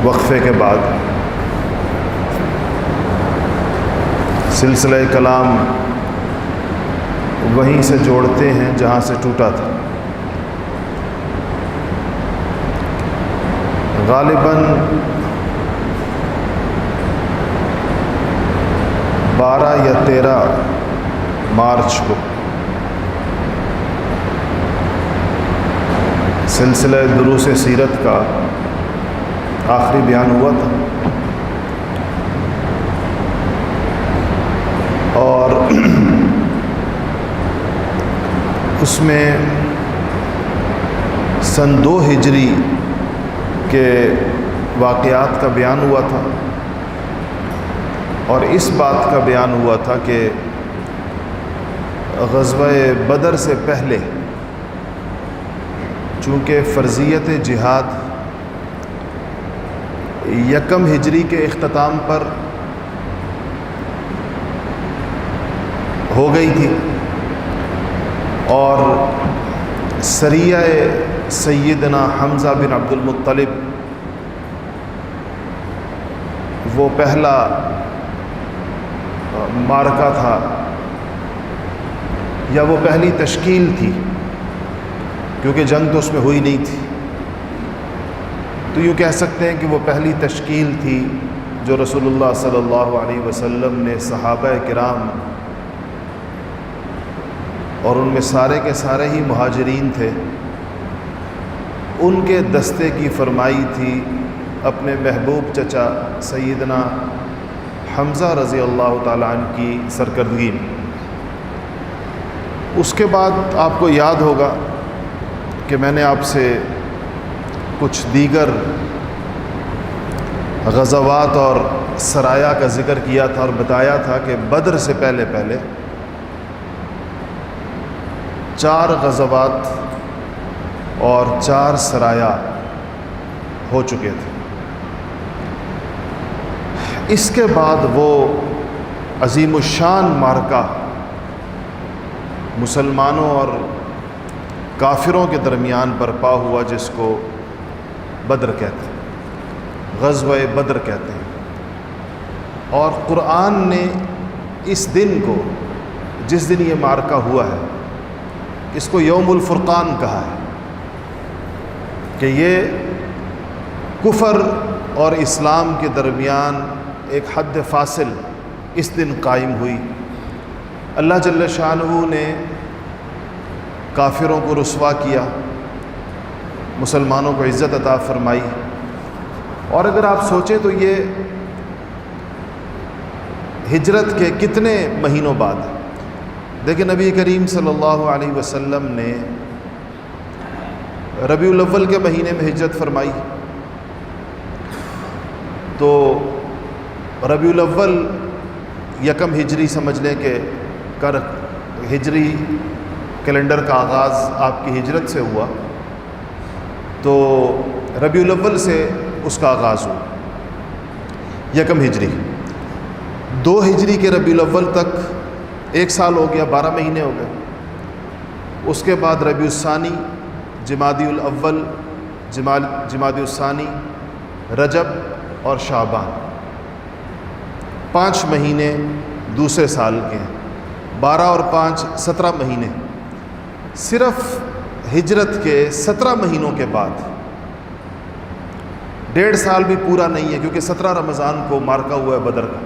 وقفے کے بعد سلسلہ کلام وہیں سے جوڑتے ہیں جہاں سے ٹوٹا تھا۔ غالباً 12 یا 13 مارچ کو سلسلہ دروس سیرت کا آخری بیان ہوا تھا، اور اس میں سن 2 ہجری کے واقعات کا بیان ہوا تھا، اور اس بات کا بیان ہوا تھا کہ غزوہ بدر سے پہلے چونکہ فرضیت جہاد 1 ہجری کے اختتام پر ہو گئی تھی، اور سریہ سیدنا حمزہ بن عبد المطلب وہ پہلا معرکہ تھا، یا وہ پہلی تشکیل تھی، کیونکہ جنگ تو اس میں ہوئی نہیں تھی، تو یوں کہہ سکتے ہیں کہ وہ پہلی تشکیل تھی جو رسول اللہ صلی اللہ علیہ وسلم نے صحابہ کرام، اور ان میں سارے کے سارے ہی مہاجرین تھے، ان کے دستے کی فرمائی تھی اپنے محبوب چچا سیدنا حمزہ رضی اللہ تعالیٰ عنہ کی سرکردگی میں۔ اس کے بعد آپ کو یاد ہوگا کہ میں نے آپ سے کچھ دیگر غزوات اور سرایا کا ذکر کیا تھا، اور بتایا تھا کہ بدر سے پہلے 4 غزوات اور 4 سرایا ہو چکے تھے۔ اس کے بعد وہ عظیم الشان معرکہ مسلمانوں اور کافروں کے درمیان برپا ہوا، جس کو بدر کہتے ہیں، غزوہ بدر کہتے ہیں، اور قرآن نے اس دن کو، جس دن یہ معرکہ ہوا ہے، اس کو یوم الفرقان کہا ہے، کہ یہ کفر اور اسلام کے درمیان ایک حد فاصل اس دن قائم ہوئی۔ اللہ جل شانہ نے کافروں کو رسوا کیا، مسلمانوں کو عزت عطا فرمائی، اور اگر آپ سوچیں تو یہ ہجرت کے کتنے مہینوں بعد ہے۔ دیکھیں نبی کریم صلی اللہ علیہ وسلم نے ربیع الاول کے مہینے میں ہجرت فرمائی، تو ربیع الاول 1 ہجری سمجھ لیں کہ ہجری کیلنڈر کا آغاز آپ کی ہجرت سے ہوا، تو ربیع الاول سے اس کا آغاز ہوا 1 ہجری۔ 2 ہجری کے ربیع الاول تک 1 سال ہو گیا، 12 مہینے ہو گئے۔ اس کے بعد ربیع الثانی، جمادی الاول، جمادی الثانی، رجب اور شعبان، 5 مہینے دوسرے سال کے ہیں، 12 اور 5 17 مہینے۔ صرف ہجرت کے 17 مہینوں کے بعد، 1.5 سال بھی پورا نہیں ہے، کیونکہ 17 رمضان کو معرکہ ہوا ہے بدر کا،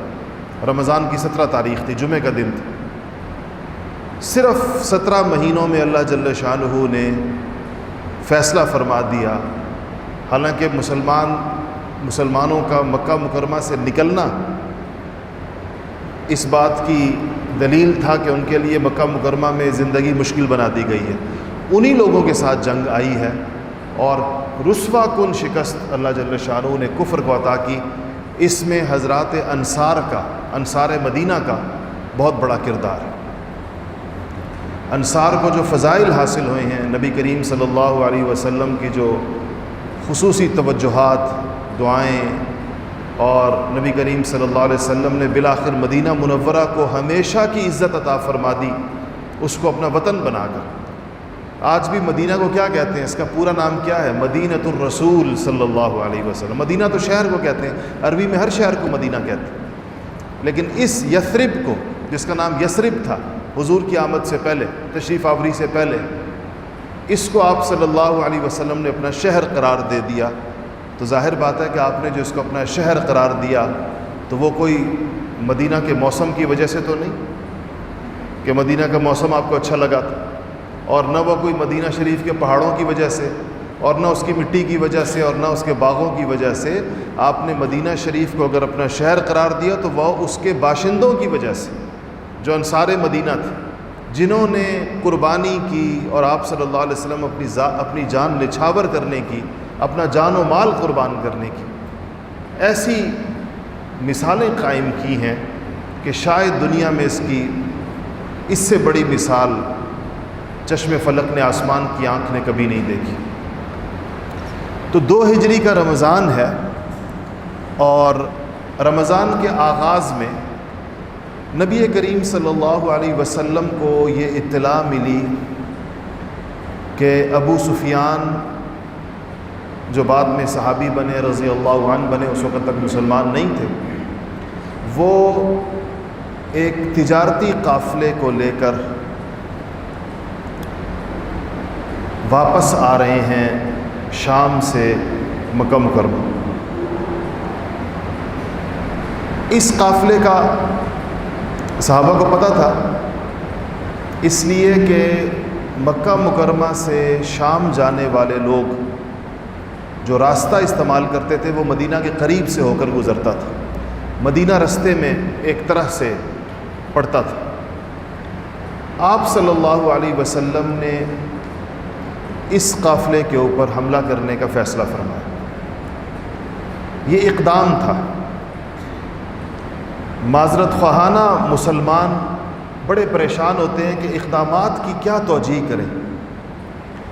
رمضان کی 17 تاریخ تھی، جمعہ کا دن تھا۔ صرف 17 مہینوں میں اللہ جل شانہ نے فیصلہ فرما دیا، حالانکہ مسلمانوں کا مکہ مکرمہ سے نکلنا اس بات کی دلیل تھا کہ ان کے لیے مکہ مکرمہ میں زندگی مشکل بنا دی گئی ہے، انہی لوگوں کے ساتھ جنگ آئی ہے، اور رسوا کن شکست اللہ جل شانہ نے کفر کو عطا کی۔ اس میں حضرات انصار مدینہ کا بہت بڑا کردار ہے۔ انصار کو جو فضائل حاصل ہوئے ہیں، نبی کریم صلی اللہ علیہ وسلم کی جو خصوصی توجہات، دعائیں، اور نبی کریم صلی اللہ علیہ وسلم نے بالآخر مدینہ منورہ کو ہمیشہ کی عزت عطا فرما دی، اس کو اپنا وطن بنا کر۔ آج بھی مدینہ کو کیا کہتے ہیں؟ اس کا پورا نام کیا ہے؟ مدینۃ الرسول صلی اللہ علیہ وسلم۔ مدینہ تو شہر کو کہتے ہیں، عربی میں ہر شہر کو مدینہ کہتے ہیں، لیکن اس یثرب کو، جس کا نام یثرب تھا حضور کی آمد سے پہلے، تشریف آوری سے پہلے، اس کو آپ صلی اللہ علیہ وسلم نے اپنا شہر قرار دے دیا۔ تو ظاہر بات ہے کہ آپ نے جو اس کو اپنا شہر قرار دیا تو وہ کوئی مدینہ کے موسم کی وجہ سے تو نہیں کہ مدینہ کا موسم آپ کو اچھا لگا تھا، اور نہ وہ کوئی مدینہ شریف کے پہاڑوں کی وجہ سے، اور نہ اس کی مٹی کی وجہ سے، اور نہ اس کے باغوں کی وجہ سے۔ آپ نے مدینہ شریف کو اگر اپنا شہر قرار دیا تو وہ اس کے باشندوں کی وجہ سے، جو انصار مدینہ تھے، جنہوں نے قربانی کی اور آپ صلی اللہ علیہ وسلم اپنی جان نچھاور کرنے کی، اپنا جان و مال قربان کرنے کی ایسی مثالیں قائم کی ہیں کہ شاید دنیا میں اس سے بڑی مثال چشم فلک نے، آسمان کی آنکھ نے کبھی نہیں دیکھی۔ تو 2 ہجری کا رمضان ہے، اور رمضان کے آغاز میں نبی کریم صلی اللہ علیہ وسلم کو یہ اطلاع ملی کہ ابو سفیان، جو بعد میں صحابی بنے، رضی اللہ عنہ بنے، اس وقت تک مسلمان نہیں تھے، وہ ایک تجارتی قافلے کو لے کر واپس آ رہے ہیں شام سے مکہ مکرمہ۔ اس قافلے کا صحابہ کو پتہ تھا، اس لیے کہ مکہ مکرمہ سے شام جانے والے لوگ جو راستہ استعمال کرتے تھے وہ مدینہ کے قریب سے ہو کر گزرتا تھا، مدینہ رستے میں ایک طرح سے پڑتا تھا۔ آپ صلی اللہ علیہ وسلم نے اس قافلے کے اوپر حملہ کرنے کا فیصلہ فرمایا۔ یہ اقدام تھا۔ معذرت خواہانہ مسلمان بڑے پریشان ہوتے ہیں کہ اقدامات کی کیا توجیہ کریں،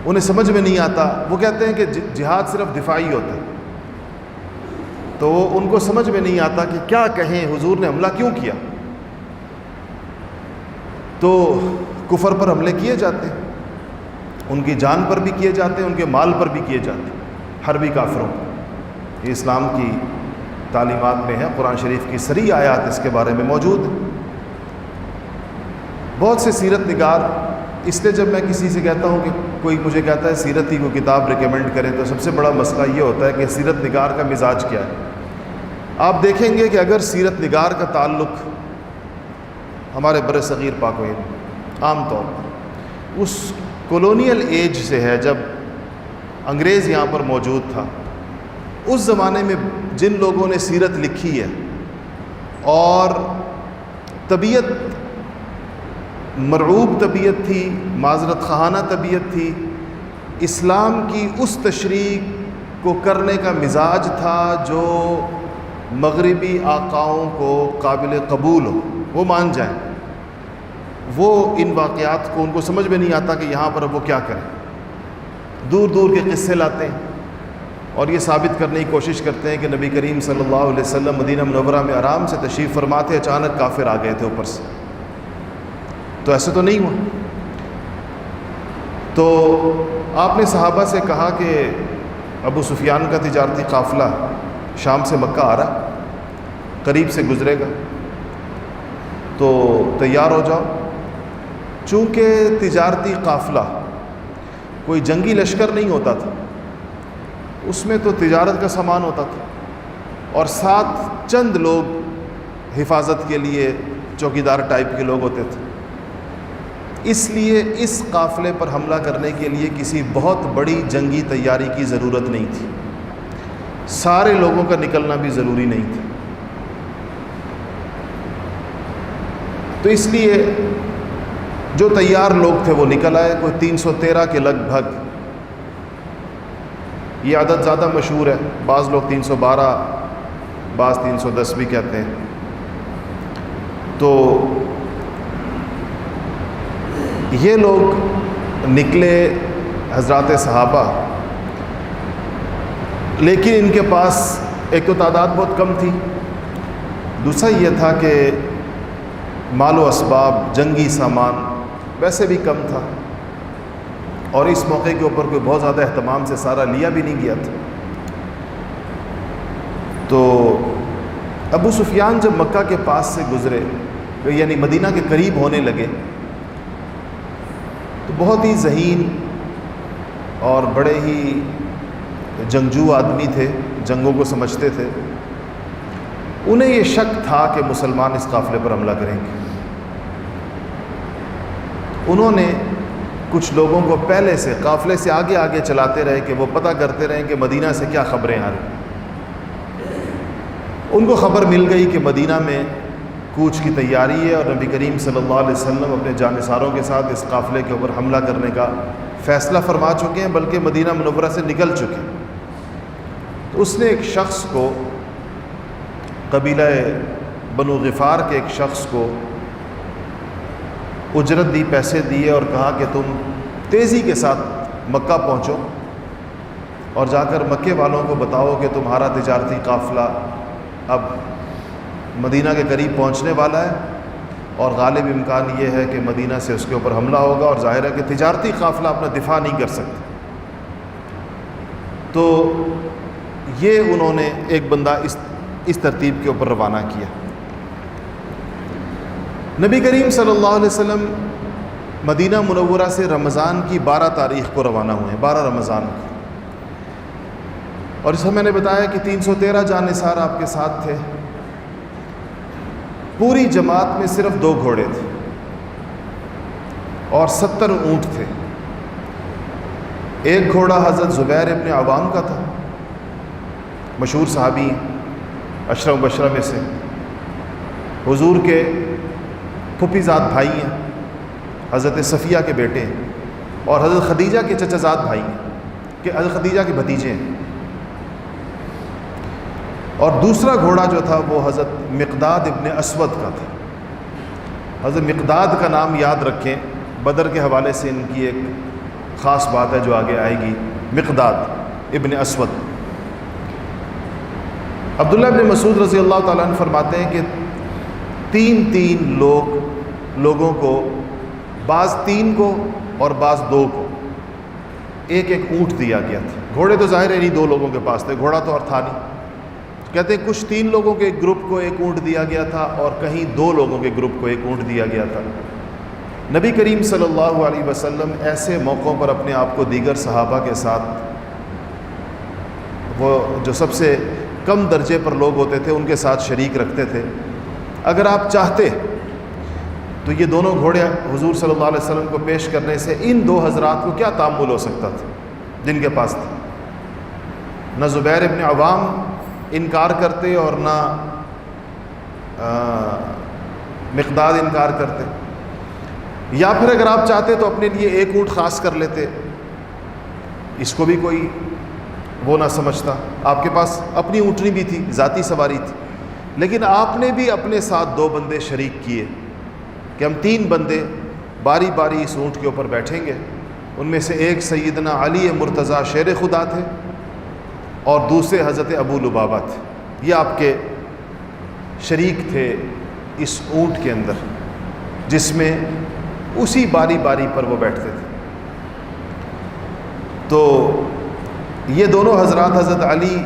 انہیں سمجھ میں نہیں آتا۔ وہ کہتے ہیں کہ جہاد صرف دفاعی ہوتا ہے، تو ان کو سمجھ میں نہیں آتا کہ کیا کہیں، حضور نے حملہ کیوں کیا؟ تو کفر پر حملے کیے جاتے ہیں، ان کی جان پر بھی کیے جاتے ہیں، ان کے مال پر بھی کیے جاتے ہیں، حربی کافروں پر۔ یہ اسلام کی تعلیمات میں ہے، قرآن شریف کی صریح آیات اس کے بارے میں موجود ہیں۔ بہت سے سیرت نگار، اس لیے جب میں کسی سے کہتا ہوں کہ کوئی مجھے کہتا ہے سیرت کی کوئی کتاب ریکمینڈ کریں، تو سب سے بڑا مسئلہ یہ ہوتا ہے کہ سیرت نگار کا مزاج کیا ہے۔ آپ دیکھیں گے کہ اگر سیرت نگار کا تعلق ہمارے بر صغیر پاک و ہند عام طور پر اس کولونیل ایج سے ہے، جب انگریز یہاں پر موجود تھا، اس زمانے میں جن لوگوں نے سیرت لکھی ہے، اور طبیعت مرعوب طبیعت تھی، معذرت خواہانہ طبیعت تھی، اسلام کی اس تشریح کو کرنے کا مزاج تھا جو مغربی آقاؤں کو قابل قبول ہو، وہ مان جائیں۔ وہ ان واقعات کو ان کو سمجھ میں نہیں آتا کہ یہاں پر اب وہ کیا کریں، دور دور کے قصے لاتے ہیں اور یہ ثابت کرنے کی کوشش کرتے ہیں کہ نبی کریم صلی اللہ علیہ وسلم مدینہ منورہ میں آرام سے تشریف فرما تھے، اچانک کافر آ گئے تھے اوپر سے۔ تو ایسے تو نہیں ہوا۔ تو آپ نے صحابہ سے کہا کہ ابو سفیان کا تجارتی قافلہ شام سے مکہ آ رہا، قریب سے گزرے گا، تو تیار ہو جاؤ۔ چونکہ تجارتی قافلہ کوئی جنگی لشکر نہیں ہوتا تھا، اس میں تو تجارت کا سامان ہوتا تھا، اور ساتھ چند لوگ حفاظت کے لیے چوکیدار ٹائپ کے لوگ ہوتے تھے۔ اس لیے اس قافلے پر حملہ کرنے کے لیے کسی بہت بڑی جنگی تیاری کی ضرورت نہیں تھی، سارے لوگوں کا نکلنا بھی ضروری نہیں تھا۔ تو اس لیے جو تیار لوگ تھے وہ نکل آئے، کوئی 313 کے لگ بھگ، یہ عدد زیادہ مشہور ہے، بعض لوگ 312، بعض 310 بھی کہتے ہیں۔ تو یہ لوگ نکلے حضرات صحابہ، لیکن ان کے پاس ایک تو تعداد بہت کم تھی، دوسرا یہ تھا کہ مال و اسباب، جنگی سامان ویسے بھی کم تھا، اور اس موقع کے اوپر کوئی بہت زیادہ اہتمام سے سارا لیا بھی نہیں گیا تھا۔ تو ابو سفیان جب مکہ کے پاس سے گزرے، یعنی مدینہ کے قریب ہونے لگے، تو بہت ہی ذہین اور بڑے ہی جنگجو آدمی تھے، جنگوں کو سمجھتے تھے۔ انہیں یہ شک تھا کہ مسلمان اس قافلے پر حملہ کریں گے۔ انہوں نے کچھ لوگوں کو پہلے سے قافلے سے آگے آگے چلاتے رہے کہ وہ پتہ کرتے رہیں کہ مدینہ سے کیا خبریں آ رہی۔ ان کو خبر مل گئی کہ مدینہ میں کوچ کی تیاری ہے اور نبی کریم صلی اللہ علیہ وسلم اپنے جانثاروں کے ساتھ اس قافلے کے اوپر حملہ کرنے کا فیصلہ فرما چکے ہیں، بلکہ مدینہ منورہ سے نکل چکے ہیں۔ تو اس نے ایک شخص کو، قبیلہ بنو غفار کے ایک شخص کو اجرت دی، پیسے دیے اور کہا کہ تم تیزی کے ساتھ مکہ پہنچو اور جا کر مکے والوں کو بتاؤ کہ تمہارا تجارتی قافلہ اب مدینہ کے قریب پہنچنے والا ہے اور غالب امکان یہ ہے کہ مدینہ سے اس کے اوپر حملہ ہوگا، اور ظاہر ہے کہ تجارتی قافلہ اپنا دفاع نہیں کر سکتا۔ تو یہ انہوں نے ایک بندہ اس ترتیب کے اوپر روانہ کیا۔ نبی کریم صلی اللہ علیہ وسلم مدینہ منورہ سے رمضان کی 12 تاریخ کو روانہ ہوئے ہیں، 12 رمضان کو، اور اس میں نے بتایا کہ 313 جانثار آپ کے ساتھ تھے۔ پوری جماعت میں صرف 2 گھوڑے تھے اور 70 اونٹ تھے۔ ایک گھوڑا حضرت زبیر ابن عوام کا تھا، مشہور صحابی، عشرہ مبشرہ میں سے، حضور کے پھپھی زاد بھائی ہیں، حضرت صفیہ کے بیٹے ہیں، اور حضرت خدیجہ کے چچا زاد بھائی ہیں، کہ حضرت خدیجہ کے بھتیجے ہیں۔ اور دوسرا گھوڑا جو تھا وہ حضرت مقداد ابن اسود کا تھا۔ حضرت مقداد کا نام یاد رکھیں، بدر کے حوالے سے ان کی ایک خاص بات ہے جو آگے آئے گی۔ مقداد ابن اسود، عبداللہ ابن مسعود رضی اللہ تعالیٰ عنہ فرماتے ہیں کہ 3 لوگوں کو، بعض 3 کو اور بعض 2 کو ایک اونٹ دیا گیا تھا۔ گھوڑے تو ظاہر ہے نہیں 2 لوگوں کے پاس تھے، گھوڑا تو اور تھا نہیں۔ کہتے ہیں کچھ 3 لوگوں کے ایک گروپ کو ایک اونٹ دیا گیا تھا اور کہیں 2 لوگوں کے گروپ کو ایک اونٹ دیا گیا تھا۔ نبی کریم صلی اللہ علیہ وسلم ایسے موقعوں پر اپنے آپ کو دیگر صحابہ کے ساتھ، وہ جو سب سے کم درجے پر لوگ ہوتے تھے ان کے ساتھ شریک رکھتے تھے۔ اگر آپ چاہتے تو یہ دونوں گھوڑے حضور صلی اللہ علیہ وسلم کو پیش کرنے سے ان 2 حضرات کو کیا تعامل ہو سکتا تھا جن کے پاس تھا؟ نہ زبیر ابن عوام انکار کرتے اور نہ مقداد انکار کرتے، یا پھر اگر آپ چاہتے تو اپنے لیے ایک اونٹ خاص کر لیتے، اس کو بھی کوئی وہ نہ سمجھتا۔ آپ کے پاس اپنی اونٹنی بھی تھی، ذاتی سواری تھی، لیکن آپ نے بھی اپنے ساتھ 2 بندے شریک کیے کہ ہم 3 بندے باری باری اس اونٹ کے اوپر بیٹھیں گے۔ ان میں سے ایک سیدنا علی مرتضیٰ شیر خدا تھے اور دوسرے حضرت ابو لبابہ تھے، یہ آپ کے شریک تھے اس اونٹ کے اندر جس میں اسی باری باری پر وہ بیٹھتے تھے۔ تو یہ دونوں حضرات، حضرت علی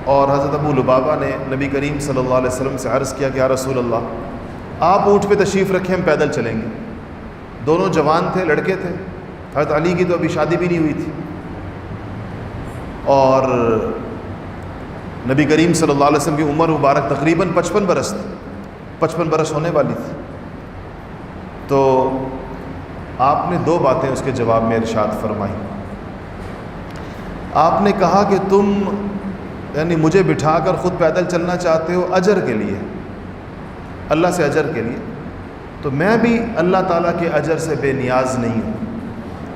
اور حضرت ابو لبابہ، نے نبی کریم صلی اللہ علیہ وسلم سے عرض کیا کہ یا رسول اللہ آپ اونٹ پہ تشریف رکھیں، ہم پیدل چلیں گے۔ دونوں جوان تھے، لڑکے تھے، حضرت علی کی تو ابھی شادی بھی نہیں ہوئی تھی، اور نبی کریم صلی اللہ علیہ وسلم کی عمر مبارک تقریباً 55 برس تھی، 55 برس ہونے والی تھی۔ تو آپ نے 2 باتیں اس کے جواب میں ارشاد فرمائی۔ آپ نے کہا کہ تم یعنی مجھے بٹھا کر خود پیدل چلنا چاہتے ہو اجر کے لیے، اللہ سے اجر کے لیے، تو میں بھی اللہ تعالیٰ کے اجر سے بے نیاز نہیں ہوں،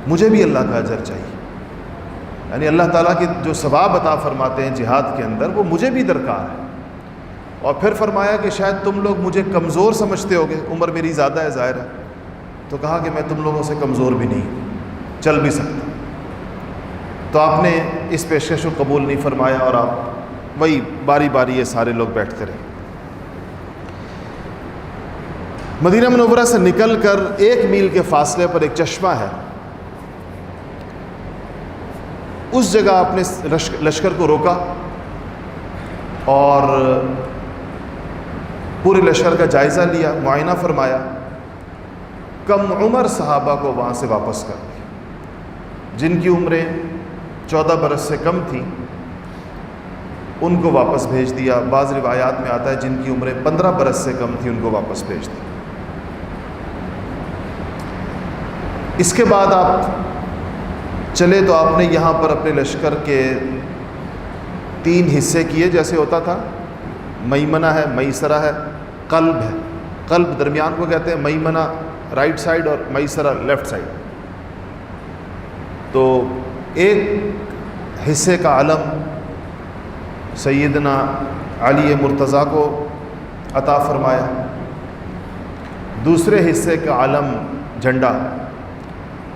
مجھے بھی اللہ کا اجر چاہیے۔ یعنی اللہ تعالیٰ کی جو ثواب عطا فرماتے ہیں جہاد کے اندر وہ مجھے بھی درکار ہے۔ اور پھر فرمایا کہ شاید تم لوگ مجھے کمزور سمجھتے ہوگے، عمر میری زیادہ ہے ظاہر ہے، تو کہا کہ میں تم لوگوں سے کمزور بھی نہیں، چل بھی سکتا۔ تو آپ نے اس پیشکش کو قبول نہیں فرمایا اور آپ وہی باری باری یہ سارے لوگ بیٹھتے رہے۔ مدینہ منورہ سے نکل کر 1 میل کے فاصلے پر ایک چشمہ ہے، اس جگہ آپ نے لشکر کو روکا اور پورے لشکر کا جائزہ لیا، معائنہ فرمایا، کم عمر صحابہ کو وہاں سے واپس کر دیا، جن کی عمریں 14 برس سے کم تھیں ان کو واپس بھیج دیا۔ بعض روایات میں آتا ہے جن کی عمریں 15 برس سے کم تھیں ان کو واپس بھیج دیا۔ اس کے بعد آپ چلے تو آپ نے یہاں پر اپنے لشکر کے 3 حصے کیے، جیسے ہوتا تھا، میمنہ ہے، میسرہ ہے، قلب ہے۔ قلب درمیان کو کہتے ہیں، میمنہ رائٹ سائڈ اور میسرہ لیفٹ سائڈ۔ تو ایک حصے کا علم سیدنا علی مرتضیٰ کو عطا فرمایا، دوسرے حصے کا علم جھنڈا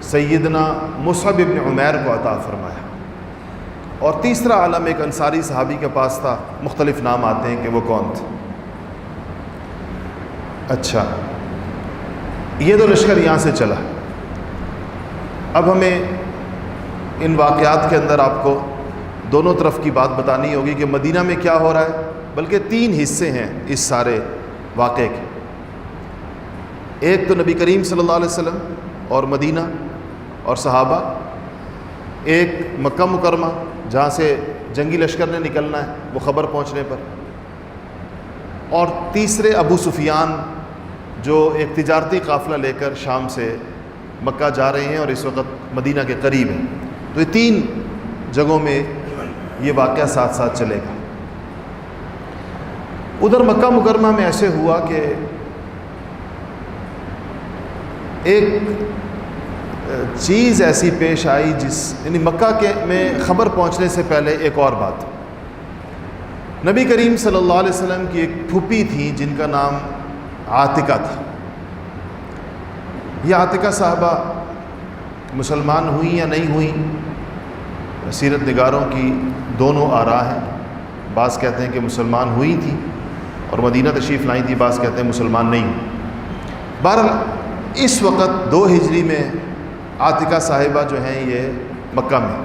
سیدنا مصعب ابن عمیر کو عطا فرمایا، اور تیسرا علم ایک انصاری صحابی کے پاس تھا، مختلف نام آتے ہیں کہ وہ کون تھے۔ اچھا، یہ تو لشکر یہاں سے چلا۔ اب ہمیں ان واقعات کے اندر آپ کو دونوں طرف کی بات بتانی ہوگی کہ مدینہ میں کیا ہو رہا ہے، بلکہ 3 حصے ہیں اس سارے واقعے کے۔ ایک تو نبی کریم صلی اللہ علیہ وسلم اور مدینہ اور صحابہ، ایک مکہ مکرمہ جہاں سے جنگی لشکر نے نکلنا ہے وہ خبر پہنچنے پر، اور تیسرے ابو سفیان جو ایک تجارتی قافلہ لے کر شام سے مکہ جا رہے ہیں اور اس وقت مدینہ کے قریب ہیں۔ تو یہ 3 جگہوں میں یہ واقعہ ساتھ ساتھ چلے گا۔ ادھر مکہ مکرمہ میں ایسے ہوا کہ ایک چیز ایسی پیش آئی یعنی مکہ کے میں خبر پہنچنے سے پہلے ایک اور بات، نبی کریم صلی اللہ علیہ وسلم کی ایک پھوپھی تھی جن کا نام عاتکہ تھا۔ یہ عاتکہ صاحبہ مسلمان ہوئیں یا نہیں ہوئیں، سیرت نگاروں کی دونوں آراء ہیں۔ بعض کہتے ہیں کہ مسلمان ہوئی تھی اور مدینہ تشریف لائی تھی، بعض کہتے ہیں مسلمان نہیں ہوئی۔ بہرحال اس وقت 2 ہجری میں عاتکہ صاحبہ جو ہیں یہ مکہ میں،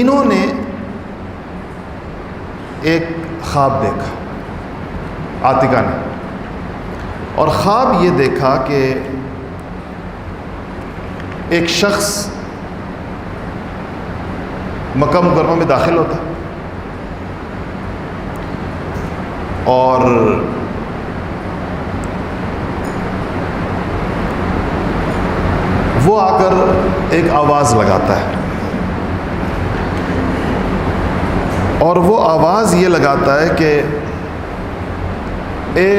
انہوں نے ایک خواب دیکھا عاتکہ نے، اور خواب یہ دیکھا کہ ایک شخص مکہ مکرمہ میں داخل ہوتا اور وہ آ کر ایک آواز لگاتا ہے، اور وہ آواز یہ لگاتا ہے کہ اے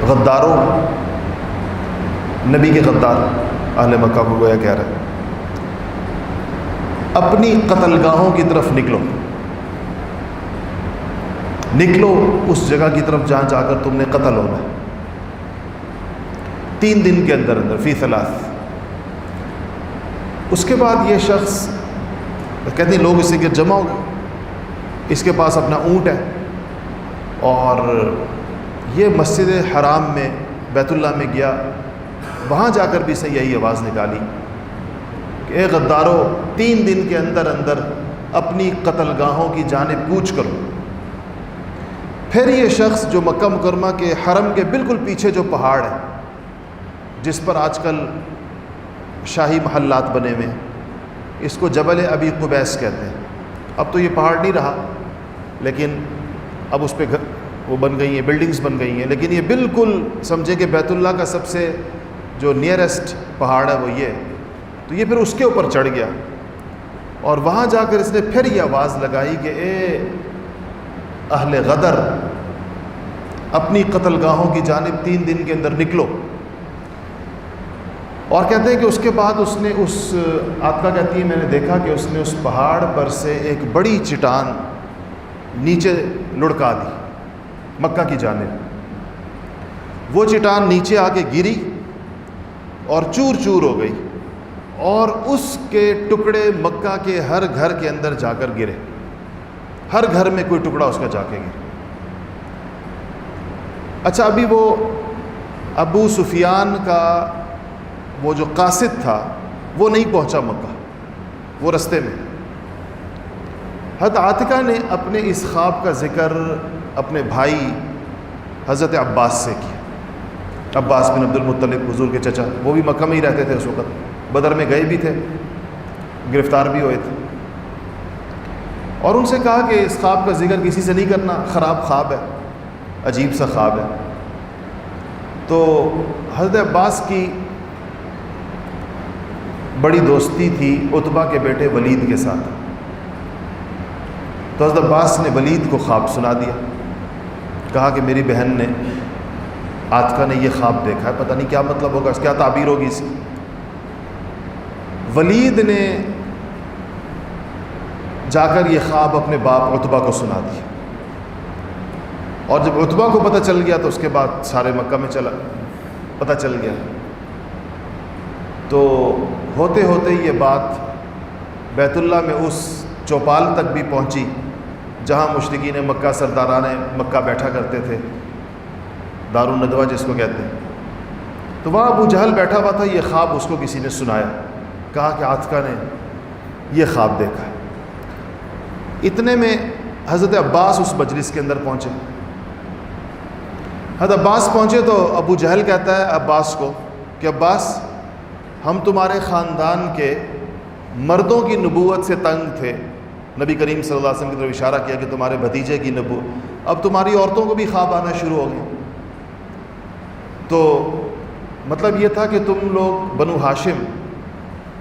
غداروں، نبی کے غدار اہل مکہ کو گویا کہہ رہا ہے، اپنی قتل گاہوں کی طرف نکلو، نکلو اس جگہ کی طرف جہاں جا کر تم نے قتل ہونا ہے، 3 دن کے اندر اندر، فی 3۔ اس کے بعد یہ شخص کہتے ہیں لوگ اسی کے جمع ہو گئے، اس کے پاس اپنا اونٹ ہے، اور یہ مسجد حرام میں بیت اللہ میں گیا، وہاں جا کر بھی سے یہی آواز نکالی کہ اے غدارو، 3 دن کے اندر اندر اپنی قتل گاہوں کی جانب کوچ کرو۔ پھر یہ شخص جو مکہ مکرمہ کے حرم کے بالکل پیچھے جو پہاڑ ہے جس پر آج کل شاہی محلات بنے ہوئے ہیں، اس کو جبل ابی قبیس کہتے ہیں۔ اب تو یہ پہاڑ نہیں رہا، لیکن اب اس پہ وہ بن گئی ہیں، بلڈنگز بن گئی ہیں، لیکن یہ بالکل سمجھے کہ بیت اللہ کا سب سے جو نیئرسٹ پہاڑ ہے وہ یہ، تو یہ پھر اس کے اوپر چڑھ گیا، اور وہاں جا کر اس نے پھر یہ آواز لگائی کہ اے اہل غدر، اپنی قتل گاہوں کی جانب 3 دن کے اندر نکلو۔ اور کہتے ہیں کہ اس کے بعد اس نے عاتکہ کہتی ہے میں نے دیکھا کہ اس نے اس پہاڑ پر سے ایک بڑی چٹان نیچے لڑکا دی مکہ کی جانب، وہ چٹان نیچے آ کے گری اور چور چور ہو گئی، اور اس کے ٹکڑے مکہ کے ہر گھر کے اندر جا کر گرے، ہر گھر میں کوئی ٹکڑا اس کا جا کے گرا۔ اچھا، ابھی وہ ابو سفیان کا وہ جو قاصد تھا وہ نہیں پہنچا مکہ، وہ رستے میں۔ حضرت عاتکہ نے اپنے اس خواب کا ذکر اپنے بھائی حضرت عباس سے کیا۔ عباس بن عبد المطلب، حضور کے چچا، وہ بھی مکہ میں ہی رہتے تھے اس وقت، بدر میں گئے بھی تھے، گرفتار بھی ہوئے تھے، اور ان سے کہا کہ اس خواب کا ذکر کسی سے نہیں کرنا، خراب خواب ہے، عجیب سا خواب ہے۔ تو حضرت عباس کی بڑی دوستی تھی عتبہ کے بیٹے ولید کے ساتھ، تو حضرت عباس نے ولید کو خواب سنا دیا، کہا کہ میری بہن نے عاتکہ نے یہ خواب دیکھا ہے، پتہ نہیں کیا مطلب ہوگا، اس کیا تعبیر ہوگی اس کی۔ ولید نے جا کر یہ خواب اپنے باپ عتبہ کو سنا دیا، اور جب عتبہ کو پتہ چل گیا تو اس کے بعد سارے مکہ میں پتہ چل گیا۔ تو ہوتے ہوتے یہ بات بیت اللہ میں اس چوپال تک بھی پہنچی جہاں مشرکین مکہ، سرداران مکہ بیٹھا کرتے تھے، دار الندوہ جس کو کہتے ہیں۔ تو وہاں ابو جہل بیٹھا ہوا تھا، یہ خواب اس کو کسی نے سنایا، کہا کہ عاتکہ نے یہ خواب دیکھا ہے۔ اتنے میں حضرت عباس اس مجلس کے اندر پہنچے۔ حضرت عباس پہنچے تو ابو جہل کہتا ہے عباس کو کہ عباس، ہم تمہارے خاندان کے مردوں کی نبوت سے تنگ تھے، نبی کریم صلی اللہ علیہ وسلم کی طرف اشارہ کیا کہ تمہارے بھتیجے کی نبوت، اب تمہاری عورتوں کو بھی خواب آنا شروع ہو گئے۔ تو مطلب یہ تھا کہ تم لوگ بنو ہاشم،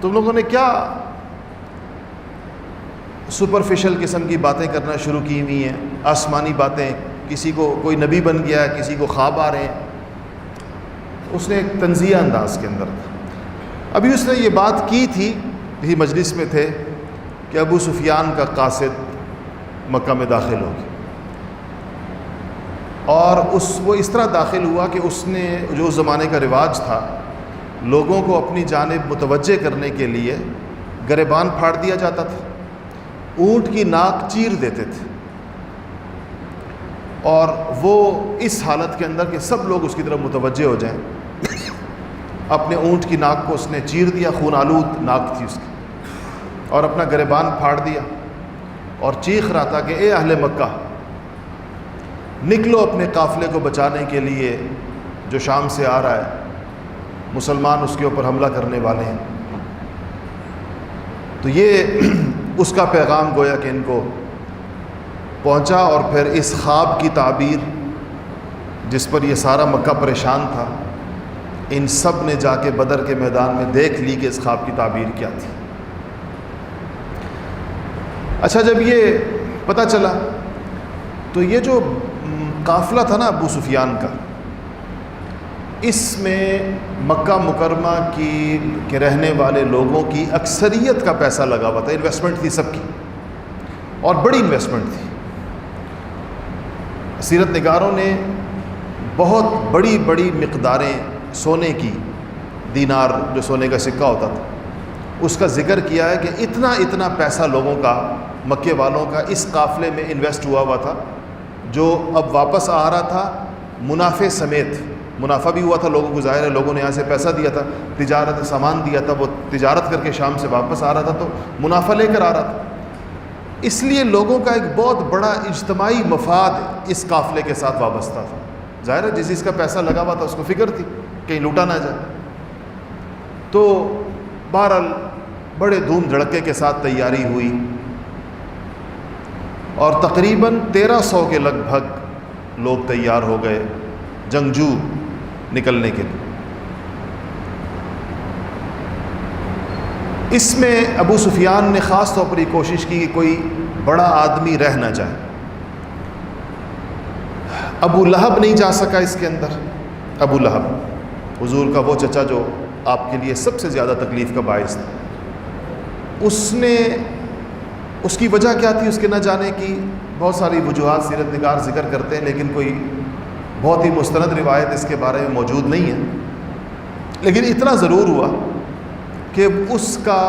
تم لوگوں نے کیا سپرفیشل قسم کی باتیں کرنا شروع کی ہوئی ہیں، آسمانی باتیں، کسی کو کوئی نبی بن گیا ہے، کسی کو خواب آ رہے ہیں۔ اس نے ایک طنزیہ انداز کے اندر تھا۔ ابھی اس نے یہ بات کی تھی، یہی مجلس میں تھے کہ ابو سفیان کا قاصد مکہ میں داخل ہو گیا، اور وہ اس طرح داخل ہوا کہ اس نے جو اس زمانے کا رواج تھا، لوگوں کو اپنی جانب متوجہ کرنے کے لیے گریبان پھاڑ دیا جاتا تھا، اونٹ کی ناک چیر دیتے تھے، اور وہ اس حالت کے اندر کہ سب لوگ اس کی طرف متوجہ ہو جائیں، اپنے اونٹ کی ناک کو اس نے چیر دیا، خون آلود ناک تھی اس کی، اور اپنا گریبان پھاڑ دیا، اور چیخ رہا تھا کہ اے اہل مکہ، نکلو اپنے قافلے کو بچانے کے لیے جو شام سے آ رہا ہے، مسلمان اس کے اوپر حملہ کرنے والے ہیں۔ تو یہ اس کا پیغام گویا کہ ان کو پہنچا، اور پھر اس خواب کی تعبیر جس پر یہ سارا مکہ پریشان تھا، ان سب نے جا کے بدر کے میدان میں دیکھ لی کہ اس خواب کی تعبیر کیا تھی۔ اچھا، جب یہ پتہ چلا تو یہ جو قافلہ تھا نا ابو سفیان کا، اس میں مکہ مکرمہ کے رہنے والے لوگوں کی اکثریت کا پیسہ لگا ہوا تھا، انویسٹمنٹ تھی سب کی، اور بڑی انویسٹمنٹ تھی۔ سیرت نگاروں نے بہت بڑی بڑی مقداریں سونے کی، دینار جو سونے کا سکہ ہوتا تھا، اس کا ذکر کیا ہے کہ اتنا اتنا پیسہ لوگوں کا، مکے والوں کا اس قافلے میں انویسٹ ہوا تھا، جو اب واپس آ رہا تھا منافع سمیت۔ منافع بھی ہوا تھا لوگوں کو، ظاہر ہے لوگوں نے یہاں سے پیسہ دیا تھا، تجارت سامان دیا تھا، وہ تجارت کر کے شام سے واپس آ رہا تھا تو منافع لے کر آ رہا تھا، اس لیے لوگوں کا ایک بہت بڑا اجتماعی مفاد اس قافلے کے ساتھ وابستہ تھا۔ ظاہر ہے جس کا پیسہ لگا ہوا تھا اس کو فکر تھی کہیں لوٹا نہ جائے۔ تو بہرحال بڑے دھوم دھڑکے کے ساتھ تیاری ہوئی، اور تقریباً 1300 کے لگ بھگ لوگ تیار ہو گئے جنگجو نکلنے کے لیے۔ اس میں ابو سفیان نے خاص طور پر یہ کوشش کی کہ کوئی بڑا آدمی رہ نہ جائے۔ ابو لہب نہیں جا سکا اس کے اندر۔ ابو لہب حضور کا وہ چچا جو آپ کے لیے سب سے زیادہ تکلیف کا باعث تھا، اس کی وجہ کیا تھی اس کے نہ جانے کی؟ بہت ساری وجوہات سیرت نگار ذکر کرتے ہیں، لیکن کوئی بہت ہی مستند روایت اس کے بارے میں موجود نہیں ہے۔ لیکن اتنا ضرور ہوا کہ اس کا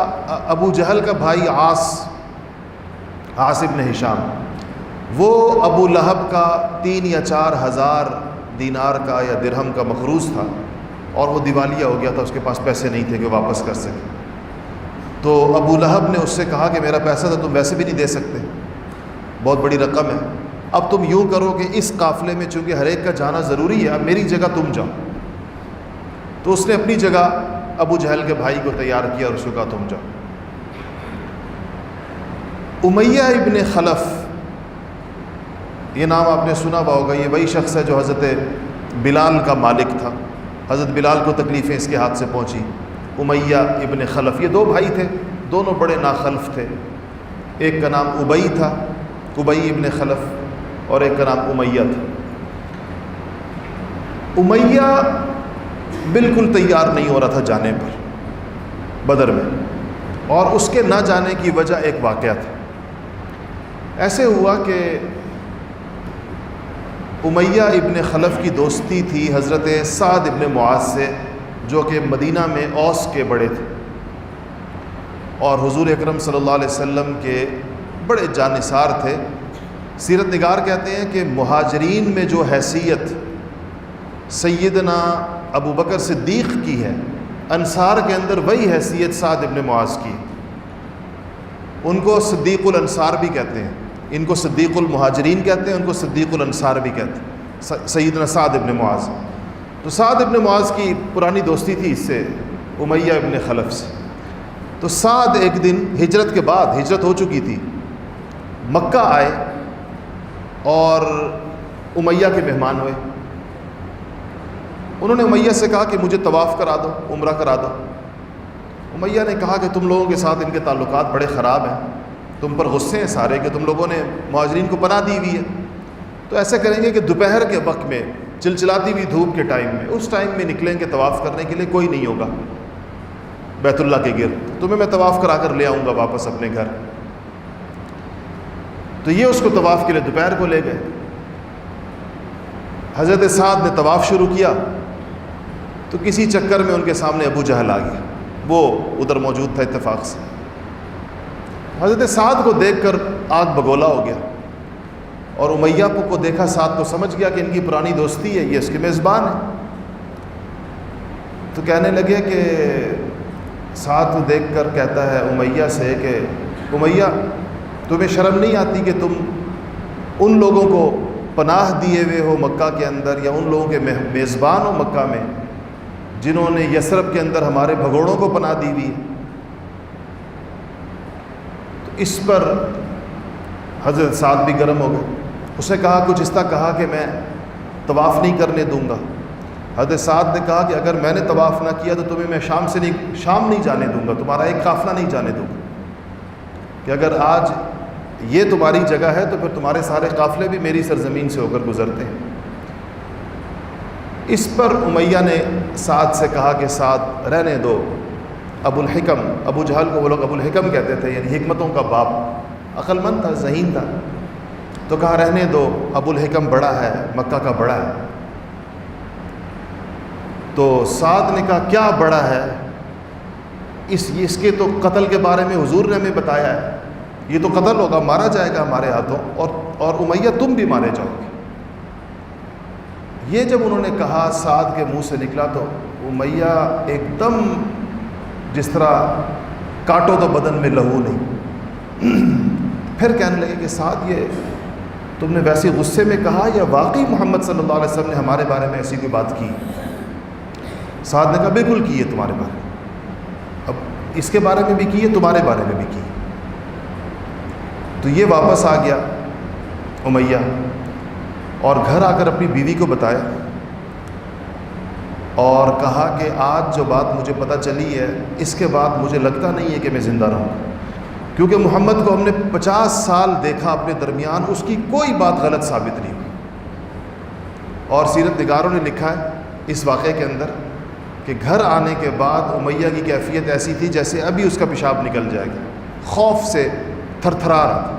ابو جہل کا بھائی عاص ابن ہشام، وہ ابو لہب کا 3 یا 4 ہزار دینار کا یا درہم کا مخروض تھا، اور وہ دیوالیہ ہو گیا تھا، اس کے پاس پیسے نہیں تھے کہ واپس کر سکے. تو ابو لہب نے اس سے کہا کہ میرا پیسہ تو تم ویسے بھی نہیں دے سکتے، بہت بڑی رقم ہے، اب تم یوں کرو کہ اس قافلے میں چونکہ ہر ایک کا جانا ضروری ہے، اب میری جگہ تم جاؤ. تو اس نے اپنی جگہ ابو جہل کے بھائی کو تیار کیا اور اس کو کہا تم جاؤ. امیہ ابن خلف، یہ نام آپ نے سنا ہوا ہوگا، یہ وہی شخص ہے جو حضرت بلال کا مالک تھا. حضرت بلال کو تکلیفیں اس کے ہاتھ سے پہنچی. امیہ ابن خلف، یہ دو بھائی تھے، دونوں بڑے ناخلف تھے. ایک کا نام ابی تھا، ابی ابن خلف، اور ایک کا نام امیہ تھا. امیہ بالکل تیار نہیں ہو رہا تھا جانے پر بدر میں، اور اس کے نہ جانے کی وجہ ایک واقعہ تھا. ایسے ہوا کہ امیہ ابن خلف کی دوستی تھی حضرت سعد ابن معاذ سے، جو کہ مدینہ میں اوس کے بڑے تھے اور حضور اکرم صلی اللہ علیہ وسلم کے بڑے جانثار تھے. سیرت نگار کہتے ہیں کہ مہاجرین میں جو حیثیت سیدنا ابو بکر صدیق کی ہے، انصار کے اندر وہی حیثیت سعد ابن معاذ کی. ان کو صدیق الانصار بھی کہتے ہیں، ان کو صدیق المہاجرین کہتے ہیں، ان کو صدیق الانصار بھی کہتے ہیں، سیدنا سعد ابن معاذ. تو سعد ابن معاذ کی پرانی دوستی تھی اس سے، امیہ ابن خلف سے. تو سعد ایک دن ہجرت کے بعد، ہجرت ہو چکی تھی، مکہ آئے اور امیہ کے مہمان ہوئے. انہوں نے امیہ سے کہا کہ مجھے طواف کرا دو، عمرہ کرا دو. امیہ نے کہا کہ تم لوگوں کے ساتھ ان کے تعلقات بڑے خراب ہیں، تم پر غصے ہیں سارے کہ تم لوگوں نے مہاجرین کو پناہ دی ہوئی ہے، تو ایسا کریں گے کہ دوپہر کے وقت میں چلچلاتی ہوئی دھوپ کے ٹائم میں، اس ٹائم میں نکلیں گے طواف کرنے کے لیے، کوئی نہیں ہوگا بیت اللہ کے گرد، تمہیں میں طواف کرا کر لے آؤں گا واپس اپنے گھر. تو یہ اس کو طواف کے لیے دوپہر کو لے گئے. حضرت سعد نے طواف شروع کیا تو کسی چکر میں ان کے سامنے ابو جہل آ گیا، وہ ادھر موجود تھا اتفاق سے. حضرت سعد کو دیکھ کر آگ بگولا ہو گیا، اور امیہ کو دیکھا سعد تو سمجھ گیا کہ ان کی پرانی دوستی ہے، یہ اس کے میزبان ہے. تو کہنے لگے کہ سعد کو دیکھ کر کہتا ہے امیہ سے کہ امیہ تمہیں شرم نہیں آتی کہ تم ان لوگوں کو پناہ دیے ہوئے ہو مکہ کے اندر، یا ان لوگوں کے میزبان ہو مکہ میں جنہوں نے یثرب کے اندر ہمارے بھگوڑوں کو پناہ دی ہوئی ہے. تو اس پر حضرت سعد بھی گرم ہو گئے. اس نے کہا کچھ اس طرح کہا کہ میں طواف نہیں کرنے دوں گا. حضرت سعد نے کہا کہ اگر میں نے طواف نہ کیا تو تمہیں میں شام نہیں جانے دوں گا، تمہارا ایک قافلہ نہیں جانے دوں گا، کہ اگر آج یہ تمہاری جگہ ہے تو پھر تمہارے سارے قافلے بھی میری سرزمین سے ہو کر گزرتے ہیں. اس پر امیہ نے سعد سے کہا کہ سعد رہنے دو. ابو الحکم، ابو جہل کو وہ لوگ ابو الحکم کہتے تھے، یعنی حکمتوں کا باپ، عقل مند تھا، ذہین تھا. تو کہا رہنے دو، ابو الحکم بڑا ہے، مکہ کا بڑا ہے. تو سعد نے کہا کیا بڑا ہے؟ اس کے تو قتل کے بارے میں حضور نے ہمیں بتایا ہے، یہ تو قتل ہوگا، مارا جائے گا ہمارے ہاتھوں، اور امیہ تم بھی مارے جاؤ گے. یہ جب انہوں نے کہا سعد کے منہ سے نکلا تو امیہ ایک دم جس طرح کاٹو تو بدن میں لہو نہیں. پھر کہنے لگے کہ سعد یہ تم نے ویسے غصے میں کہا یا واقعی محمد صلی اللہ علیہ وسلم نے ہمارے بارے میں ایسی کوئی بات کی؟ سعد نے کہا بالکل کی ہے تمہارے بارے میں، اب اس کے بارے میں بھی کی ہے، تمہارے بارے میں بھی کی. تو یہ واپس آ گیا امیہ، اور گھر آ کر اپنی بیوی کو بتایا اور کہا کہ آج جو بات مجھے پتہ چلی ہے اس کے بعد مجھے لگتا نہیں ہے کہ میں زندہ رہوں گا، کیونکہ محمد کو ہم نے 50 سال دیکھا اپنے درمیان، اس کی کوئی بات غلط ثابت نہیں ہوئی. اور سیرت نگاروں نے لکھا ہے اس واقعے کے اندر کہ گھر آنے کے بعد امیہ کی کیفیت ایسی تھی جیسے ابھی اس کا پیشاب نکل جائے گا، خوف سے تھر تھرا رہا تھا.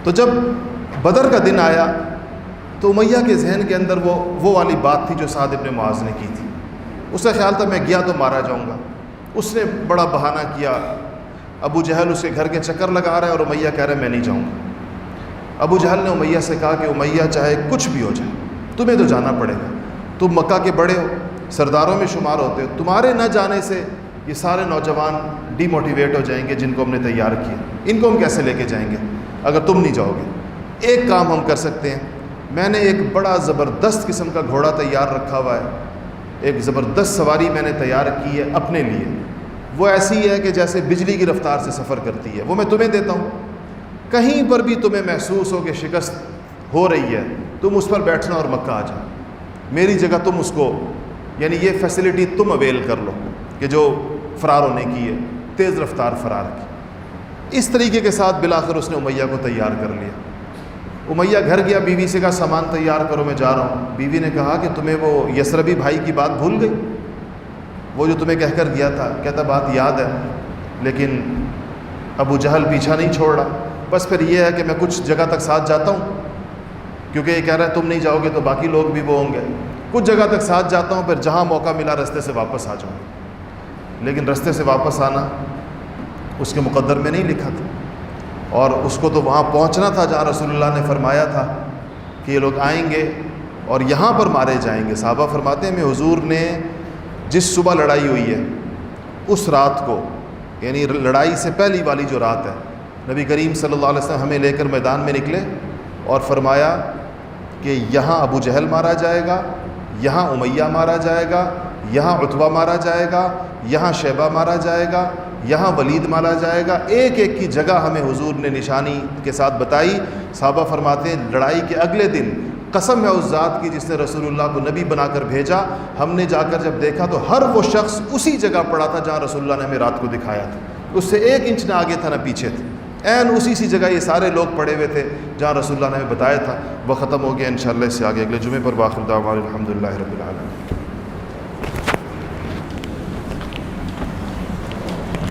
تو جب بدر کا دن آیا تو امیہ کے ذہن کے اندر وہ والی بات تھی جو سعد ابن معاذ نے کی تھی. اس کا خیال تھا میں گیا تو مارا جاؤں گا. اس نے بڑا بہانہ کیا، ابو جہل اس کے گھر کے چکر لگا رہا ہے اور امیہ کہہ رہا ہے میں نہیں جاؤں گا. ابو جہل نے امیہ سے کہا کہ امیہ چاہے کچھ بھی ہو جائے تمہیں تو جانا پڑے گا. تم مکہ کے بڑے ہو، سرداروں میں شمار ہوتے ہو، تمہارے نہ جانے سے یہ سارے نوجوان ڈی موٹیویٹ ہو جائیں گے جن کو ہم نے تیار کیا، ان کو ہم کیسے لے کے جائیں گے اگر تم نہیں جاؤ گے۔ ایک کام ہم کر سکتے ہیں، میں نے ایک بڑا زبردست قسم کا گھوڑا تیار رکھا ہوا ہے، ایک زبردست سواری میں نے تیار کی ہے اپنے لیے، وہ ایسی ہے کہ جیسے بجلی کی رفتار سے سفر کرتی ہے، وہ میں تمہیں دیتا ہوں۔ کہیں پر بھی تمہیں محسوس ہو کہ شکست ہو رہی ہے، تم اس پر بیٹھنا اور مکہ آ جاؤ، میری جگہ تم اس کو، یعنی یہ فیسلٹی تم اویل کر لو کہ جو فرار ہونے کی ہے، تیز رفتار فرار کی۔ اس طریقے کے ساتھ بالآخر اس نے امیہ کو تیار کر لیا۔ امیہ گھر گیا، بیوی سے کہا سامان تیار کرو میں جا رہا ہوں۔ بیوی نے کہا کہ تمہیں وہ یسربی بھائی کی بات بھول گئی، وہ جو تمہیں کہہ کر گیا تھا؟ کہتا بات یاد ہے، لیکن ابو جہل پیچھا نہیں چھوڑ رہا، بس پھر یہ ہے کہ میں کچھ جگہ تک ساتھ جاتا ہوں، کیونکہ یہ کہہ رہا ہے تم نہیں جاؤ گے تو باقی لوگ بھی وہ ہوں گے، کچھ جگہ تک ساتھ جاتا ہوں، پھر جہاں موقع ملا رستے سے واپس آ جاؤں۔ لیکن رستے سے واپس آنا اس کے مقدر میں نہیں لکھا تھا، اور اس کو تو وہاں پہنچنا تھا جہاں رسول اللہ نے فرمایا تھا کہ یہ لوگ آئیں گے اور یہاں پر مارے جائیں گے۔ صحابہ فرماتے ہیں میں حضور نے جس صبح لڑائی ہوئی ہے اس رات کو، یعنی لڑائی سے پہلی والی جو رات ہے، نبی کریم صلی اللہ علیہ وسلم ہمیں لے کر میدان میں نکلے اور فرمایا کہ یہاں ابو جہل مارا جائے گا، یہاں امیہ مارا جائے گا، یہاں عتبہ مارا جائے گا، یہاں شیبہ مارا جائے گا، یہاں ولید مارا جائے گا۔ ایک ایک کی جگہ ہمیں حضور نے نشانی کے ساتھ بتائی۔ صحابہ فرماتے ہیں لڑائی کے اگلے دن قسم ہے اس ذات کی جس نے رسول اللہ کو نبی بنا کر بھیجا، ہم نے جا کر جب دیکھا تو ہر وہ شخص اسی جگہ پڑا تھا جہاں رسول اللہ نے ہمیں رات کو دکھایا تھا، اس سے 1 انچ نہ آگے تھا نہ پیچھے تھے، عین اسی جگہ یہ سارے لوگ پڑے ہوئے تھے جہاں رسول اللہ نے ہمیں بتایا تھا۔ وہ ختم ہو گیا، انشاءاللہ اس سے آگے اگلے جمعے پر۔ باخر دعوانا الحمدللہ رب العالمین۔